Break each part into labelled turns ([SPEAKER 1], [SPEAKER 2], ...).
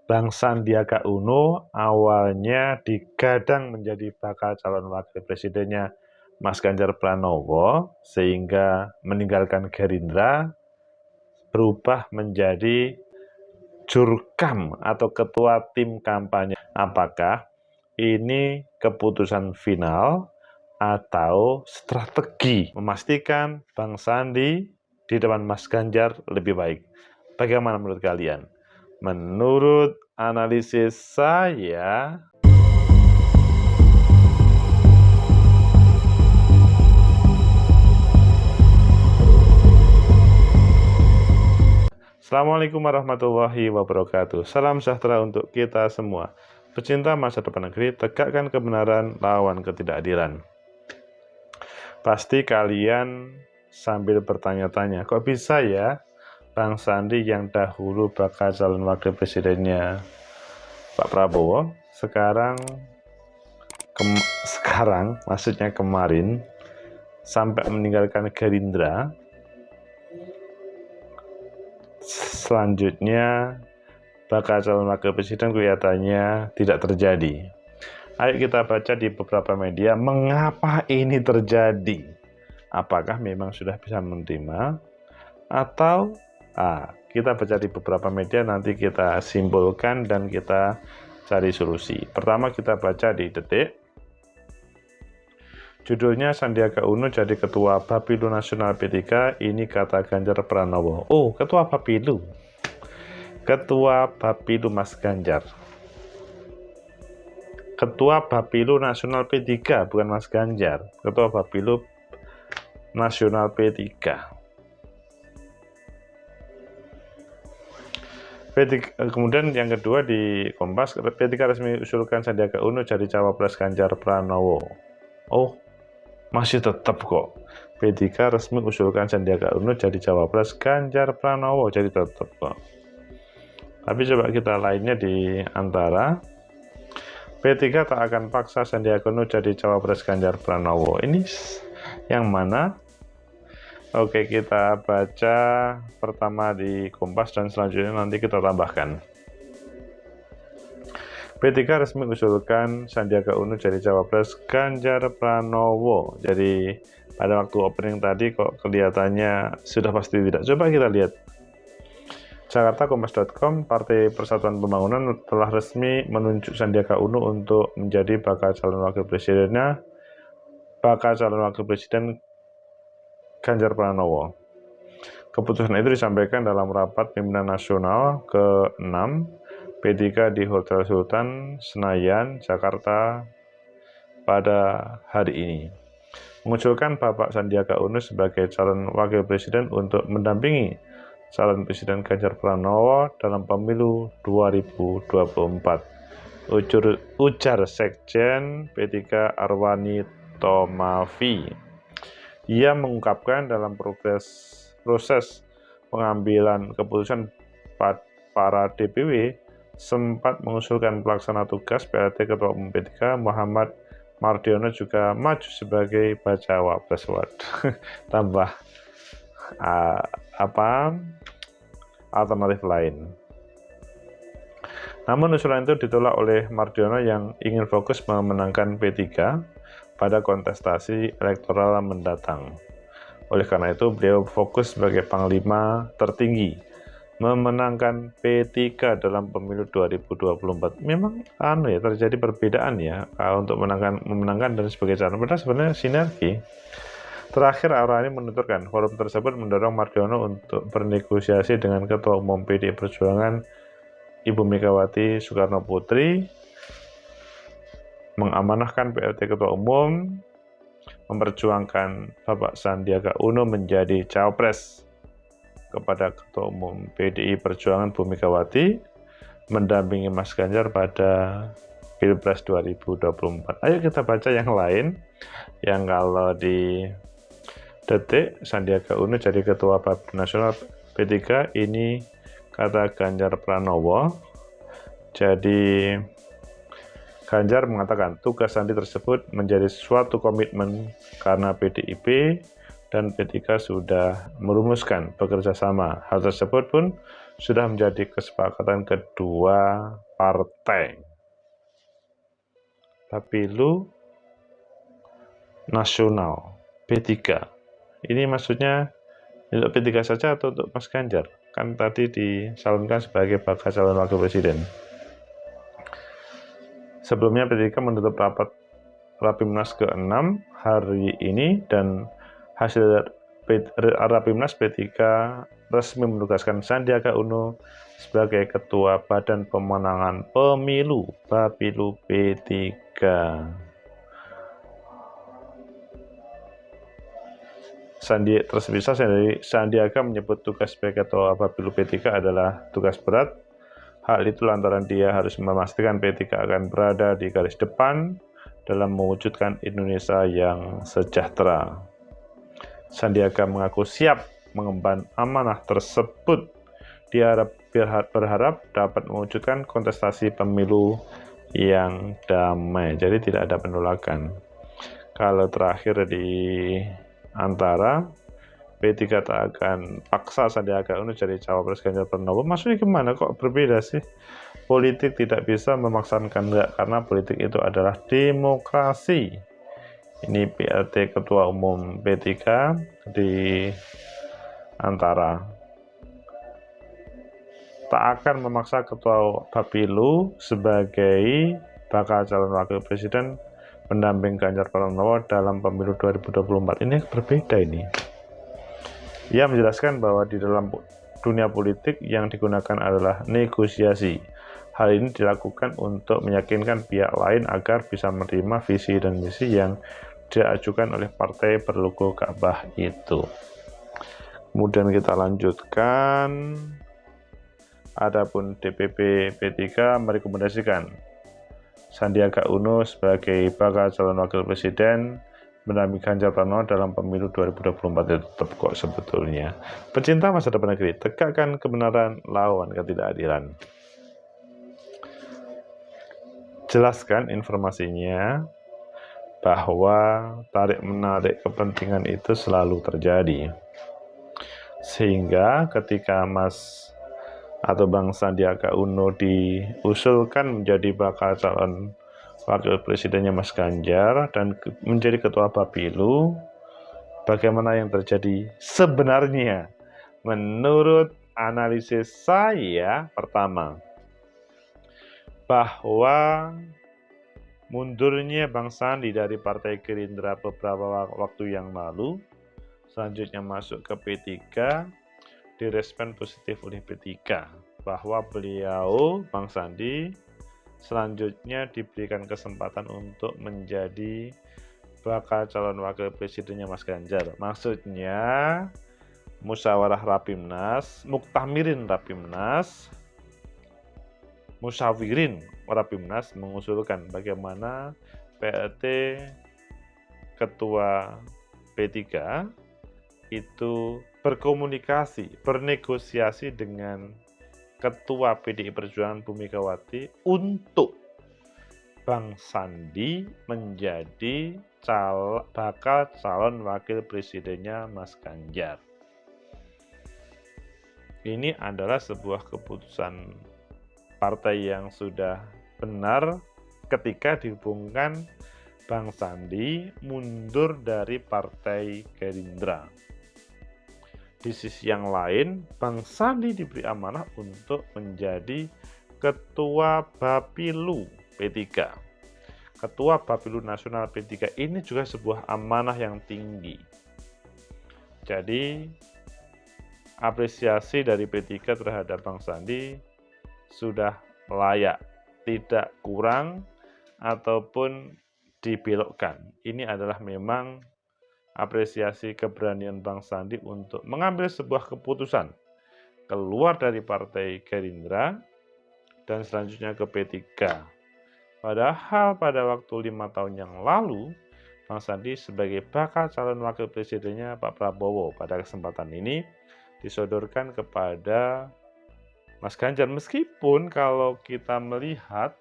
[SPEAKER 1] Bang Sandiaga Uno awalnya digadang menjadi bakal calon wakil presidennya Mas Ganjar Pranowo, sehingga meninggalkan Gerindra, berubah menjadi jurkam atau ketua tim kampanye. Apakah ini keputusan final atau strategi memastikan Bang Sandi di depan Mas Ganjar lebih baik? Bagaimana menurut kalian? Menurut analisis saya, Assalamualaikum warahmatullahi wabarakatuh. Salam sejahtera untuk kita semua. Pecinta masa depan negeri, tegakkan kebenaran, lawan ketidakadilan. Pasti kalian sambil bertanya-tanya, kok bisa ya Bang Sandi yang dahulu bakal calon wakil presidennya Pak Prabowo, sekarang maksudnya kemarin, sampai meninggalkan Gerindra, selanjutnya bakal calon wakil presiden kelihatannya tidak terjadi. Ayo kita baca di beberapa media mengapa ini terjadi. Apakah memang sudah bisa menerima atau kita baca di beberapa media, nanti kita simpulkan dan kita cari solusi. Pertama kita baca di Detik. Judulnya Sandiaga Uno jadi ketua Bapilu Nasional P3, ini kata Ganjar Pranowo. Oh, ketua Bapilu. Ketua Bapilu Mas Ganjar. Ketua Bapilu Nasional P3, bukan Mas Ganjar. Ketua Bapilu Nasional P3. Kemudian yang kedua di Kompas, P3 resmi usulkan Sandiaga Uno jadi cawapres Ganjar Pranowo. Oh, masih tetap kok. P3 resmi usulkan Sandiaga Uno jadi cawapres Ganjar Pranowo, jadi tetap kok. Tapi coba kita lainnya di antara. P3 tak akan paksa Sandiaga Uno jadi cawapres Ganjar Pranowo. Ini yang mana? Oke, kita baca pertama di Kompas dan selanjutnya nanti kita tambahkan. P3 resmi usulkan Sandiaga Uno jadi cawapres Ganjar Pranowo. Jadi pada waktu opening tadi kok kelihatannya sudah pasti tidak. Coba kita lihat. Jakarta Kompas.com, Partai Persatuan Pembangunan telah resmi menunjuk Sandiaga Uno untuk menjadi bakal calon wakil presiden Ganjar Pranowo. Keputusan itu disampaikan dalam rapat pimpinan nasional ke-6 P3 di Hotel Sultan, Senayan, Jakarta pada hari ini. Mengusulkan Bapak Sandiaga Uno sebagai calon wakil presiden untuk mendampingi calon presiden Ganjar Pranowo dalam pemilu 2024. Ujar Sekjen P3 Arwani Tomafi. Ia mengungkapkan dalam proses pengambilan keputusan para DPW sempat mengusulkan pelaksana tugas PLT Ketua Umum P3 Muhammad Mardiono juga maju sebagai bacawa pres. Tambah alternatif lain. Namun usulan itu ditolak oleh Mardiono yang ingin fokus memenangkan P3 pada kontestasi elektoral mendatang. Oleh karena itu, beliau fokus sebagai panglima tertinggi memenangkan P3 dalam pemilu 2024. Memang terjadi perbedaan ya untuk memenangkan dan sebagai calon. Padahal sebenarnya sinergi. Terakhir, Arwani menuturkan forum tersebut mendorong Mardiono untuk bernegosiasi dengan Ketua Umum PDI Perjuangan Ibu Megawati Soekarno Putri, mengamanahkan PLT Ketua Umum, memperjuangkan Bapak Sandiaga Uno menjadi cawapres kepada Ketua Umum PDI Perjuangan Bu Megawati, mendampingi Mas Ganjar pada Pilpres 2024. Ayo kita baca yang lain, yang kalau di Detik, Sandiaga Uno jadi Ketua Bapilu Nasional P3, ini kata Ganjar Pranowo. Jadi Ganjar mengatakan tugas Sandi tersebut menjadi suatu komitmen karena PDIP dan P3 sudah merumuskan bekerja sama. Hal tersebut pun sudah menjadi kesepakatan kedua partai. Bapilu Nasional P3. Ini maksudnya untuk P3 saja atau untuk Mas Ganjar? Kan tadi dicalonkan sebagai bakal calon wakil presiden. Sebelumnya P3 menutup rapat Rapimnas ke-6 hari ini, dan hasil Rapimnas P3 resmi menugaskan Sandiaga Uno sebagai Ketua Badan Pemenangan Pemilu Bapilu P3. Terpisah, Sandiaga menyebut tugas sebagai Ketua Bapilu P3 adalah tugas berat. Hal itu lantaran dia harus memastikan P3 akan berada di garis depan dalam mewujudkan Indonesia yang sejahtera. Sandiaga mengaku siap mengemban amanah tersebut. Dia berharap dapat mewujudkan kontestasi pemilu yang damai, jadi tidak ada penolakan. Kalau terakhir di antara P3 tak akan paksa Sandiaga Uno jadi cawapres Ganjar Pranowo. Maksudnya gimana, kok berbeda sih? Politik tidak bisa memaksakan kehendak, karena politik itu adalah demokrasi. Ini PLT Ketua Umum P3 di antara. Tak akan memaksa Ketua Bapilu sebagai bakal calon wakil presiden pendamping Ganjar Pranowo dalam pemilu 2024. Ini berbeda ini. Ia menjelaskan bahwa di dalam dunia politik yang digunakan adalah negosiasi. Hal ini dilakukan untuk meyakinkan pihak lain agar bisa menerima visi dan misi yang diajukan oleh partai berlogo Ka'bah itu. Kemudian kita lanjutkan. Adapun DPP P3 merekomendasikan Sandiaga Uno sebagai bakal calon wakil presiden mendampingi Ganjar Pranowo dalam pemilu 2024. Itu tetap kok sebetulnya. Pecinta masa depan negeri, tegakkan kebenaran, lawan ketidakadilan. Jelaskan informasinya bahwa tarik-menarik kepentingan itu selalu terjadi. Sehingga ketika Mas atau Bang Sandiaga Uno diusulkan menjadi bakal calon wakil presidennya Mas Ganjar dan menjadi ketua Bapilu, bagaimana yang terjadi sebenarnya? Menurut analisis saya, pertama, bahwa mundurnya Bang Sandi dari Partai Gerindra beberapa waktu yang lalu, selanjutnya masuk ke P3, direspon positif oleh P3 bahwa beliau, Bang Sandi, selanjutnya diberikan kesempatan untuk menjadi bakal calon wakil presidennya Mas Ganjar. Maksudnya musyawarah Rapimnas, muktamirin Rapimnas, musyawirin Rapimnas mengusulkan bagaimana PLT Ketua P3 itu berkomunikasi, bernegosiasi dengan Ketua PDI Perjuangan Bu Megawati untuk Bang Sandi menjadi bakal calon wakil presidennya Mas Ganjar. Ini adalah sebuah keputusan partai yang sudah benar ketika dihubungkan Bang Sandi mundur dari Partai Gerindra. Di sisi yang lain, Bang Sandi diberi amanah untuk menjadi Ketua Bapilu P3. Ketua Bapilu Nasional P3 ini juga sebuah amanah yang tinggi. Jadi, apresiasi dari P3 terhadap Bang Sandi sudah layak, tidak kurang ataupun dibelokkan. Ini adalah memang apresiasi keberanian Bang Sandi untuk mengambil sebuah keputusan keluar dari Partai Gerindra dan selanjutnya ke P3. Padahal pada waktu 5 tahun yang lalu, Bang Sandi sebagai bakal calon wakil presidennya Pak Prabowo pada kesempatan ini disodorkan kepada Mas Ganjar. Meskipun kalau kita melihat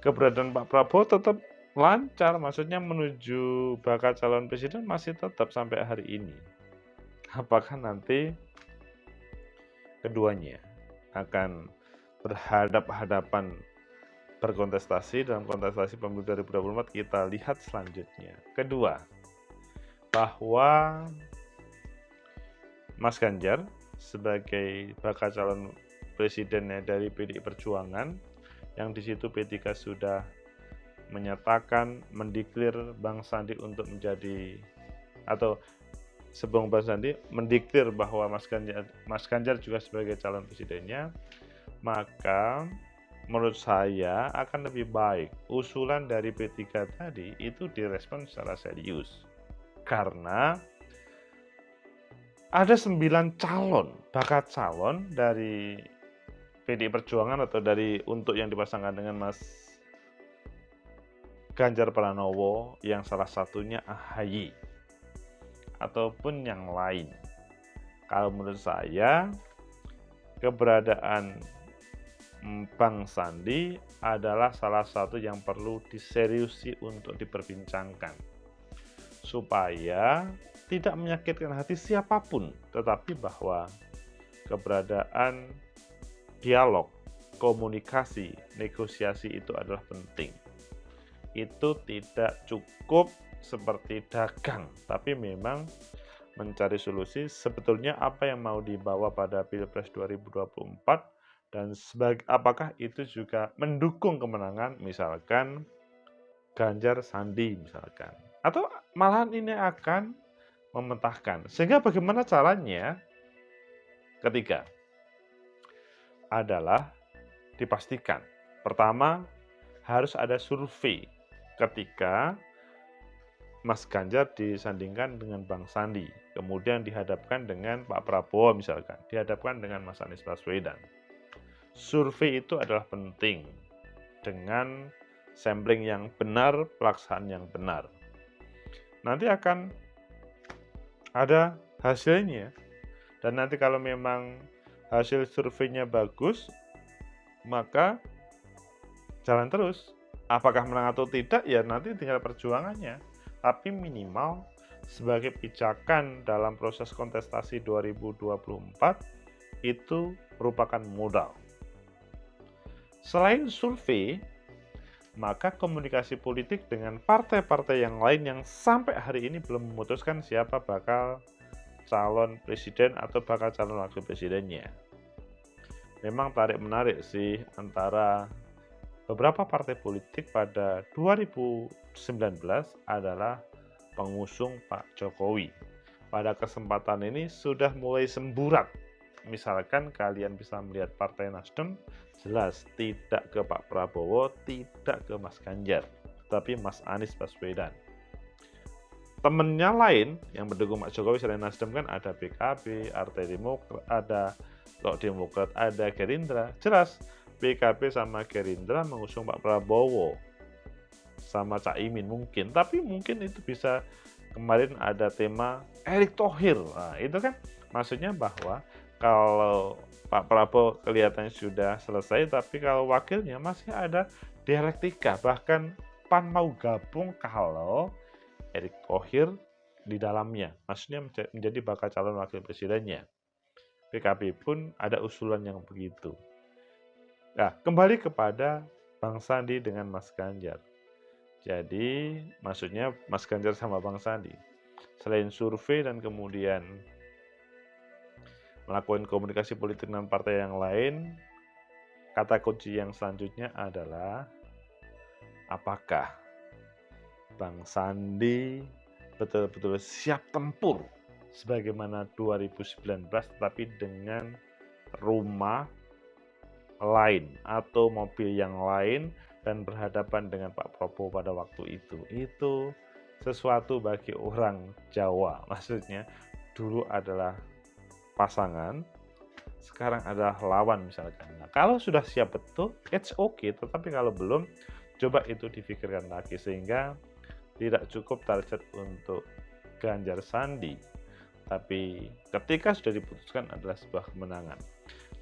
[SPEAKER 1] keberadaan Pak Prabowo tetap lancar, maksudnya menuju bakal calon presiden masih tetap sampai hari ini. Apakah nanti keduanya akan berhadap-hadapan berkontestasi dalam kontestasi pemilu 2024, kita lihat selanjutnya. Kedua, bahwa Mas Ganjar sebagai bakal calon presidennya dari PDI Perjuangan, yang di situ P3 sudah menyatakan mendeklir Bang Sandi untuk menjadi, atau sebelum Bang Sandi mendeklir bahwa Mas Ganjar juga sebagai calon presidennya, maka menurut saya akan lebih baik usulan dari P3 tadi itu direspon secara serius. Karena ada 9 bakal calon dari PDI Perjuangan atau dari untuk yang dipasangkan dengan Mas Ganjar Pranowo, yang salah satunya AHY ataupun yang lain. Kalau menurut saya, keberadaan Bang Sandi adalah salah satu yang perlu diseriusi untuk diperbincangkan, supaya tidak menyakitkan hati siapapun, tetapi bahwa keberadaan dialog, komunikasi, negosiasi itu adalah penting. Itu tidak cukup seperti dagang, tapi memang mencari solusi sebetulnya apa yang mau dibawa pada Pilpres 2024, dan apakah itu juga mendukung kemenangan misalkan Ganjar Sandi misalkan, atau malahan ini akan mementahkan. Sehingga bagaimana caranya? Ketiga adalah dipastikan, pertama harus ada survei ketika Mas Ganjar disandingkan dengan Bang Sandi, kemudian dihadapkan dengan Pak Prabowo misalkan, dihadapkan dengan Mas Anies Baswedan. Survei itu adalah penting, dengan sampling yang benar, pelaksanaan yang benar. Nanti akan ada hasilnya, dan nanti kalau memang hasil surveinya bagus, maka jalan terus. Apakah menang atau tidak, ya nanti tinggal perjuangannya. Tapi minimal sebagai pijakan dalam proses kontestasi 2024 itu merupakan modal. Selain survei, maka komunikasi politik dengan partai-partai yang lain yang sampai hari ini belum memutuskan siapa bakal calon presiden atau bakal calon wakil presidennya. Memang tarik-menarik sih antara beberapa partai politik pada 2019 adalah pengusung Pak Jokowi. Pada kesempatan ini sudah mulai semburat. Misalkan kalian bisa melihat Partai Nasdem, jelas tidak ke Pak Prabowo, tidak ke Mas Ganjar, tapi Mas Anies Baswedan. Temennya lain yang mendukung Pak Jokowi selain Nasdem kan ada PKB, Partai Demokrat, ada Demokrat, ada Gerindra. Jelas PKB sama Gerindra mengusung Pak Prabowo sama Caimin mungkin, tapi mungkin itu bisa, kemarin ada tema Erick Thohir. Nah, itu kan maksudnya bahwa kalau Pak Prabowo kelihatannya sudah selesai, tapi kalau wakilnya masih ada dialektika. Bahkan PAN mau gabung kalau Erick Thohir di dalamnya, maksudnya menjadi bakal calon wakil presidennya. PKB pun ada usulan yang begitu. Nah, kembali kepada Bang Sandi dengan Mas Ganjar. Jadi, maksudnya Mas Ganjar sama Bang Sandi, selain survei dan kemudian melakukan komunikasi politik dengan partai yang lain, kata kunci yang selanjutnya adalah apakah Bang Sandi betul-betul siap tempur sebagaimana 2019, tetapi dengan rumah lain atau mobil yang lain dan berhadapan dengan Pak Prabowo pada waktu itu. Itu sesuatu bagi orang Jawa, maksudnya dulu adalah pasangan, sekarang adalah lawan misalkan. Nah, kalau sudah siap betul, it's okay. Tetapi kalau belum, coba itu difikirkan lagi, sehingga tidak cukup target untuk Ganjar Sandi, tapi ketika sudah diputuskan adalah sebuah kemenangan.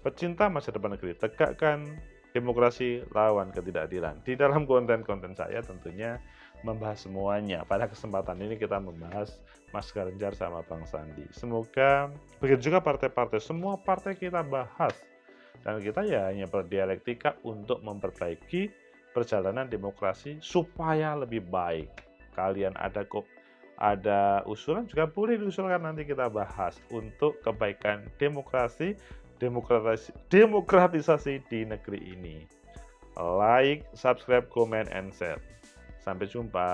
[SPEAKER 1] Pecinta masa depan negeri, tegakkan demokrasi, lawan ketidakadilan. Di dalam konten-konten saya tentunya membahas semuanya. Pada kesempatan ini kita membahas Mas Ganjar sama Bang Sandi. Semoga begitu juga partai-partai, semua partai kita bahas Dan kita ya hanya berdialektika untuk memperbaiki perjalanan demokrasi supaya lebih baik. Kalian ada usulan juga boleh diusulkan, nanti kita bahas untuk kebaikan demokratisasi di negeri ini. Like, subscribe, comment, and share. Sampai jumpa.